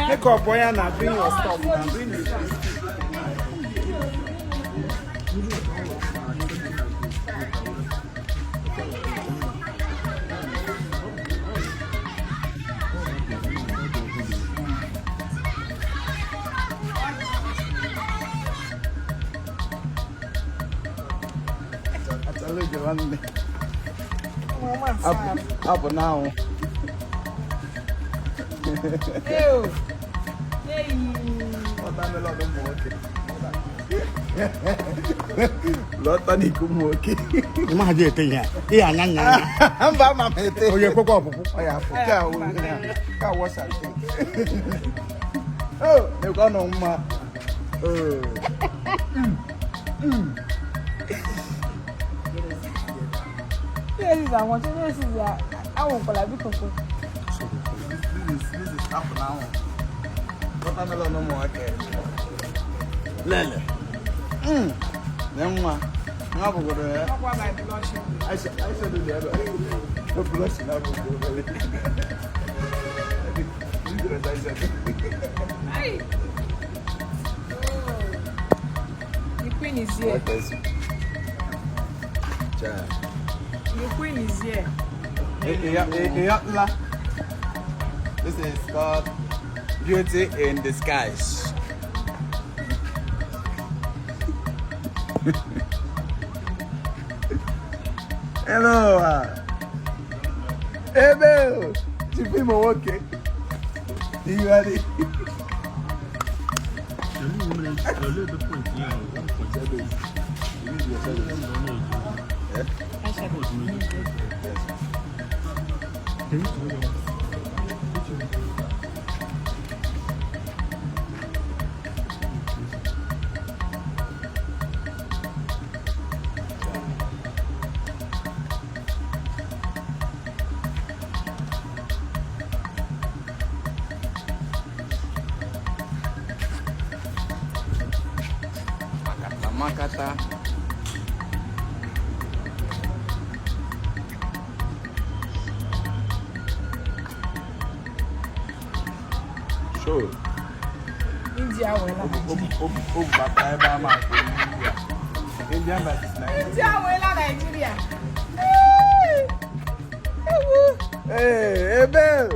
Take up boy and bring your stuff and bring it. Up now. Lot of Nikumoki. Imagine ya. Iya nyanya. Amba mamete. Oye koko opupu. Oya fuka o. Ka wasa. Oh, they go no ma. Oh. Yes, I want to this is I won't call it because This is up now. Watermelon no more okay. Lele. Nemma. Na go go there. I said do the other. The blush na go go there. Hey. The queen is here. The queen is here. This is called Beauty in Disguise. Hello. Hey, Bill. Chiefimocomedylatest. You ready? Makata. Sure. India will Nigeria. Hey, Bell.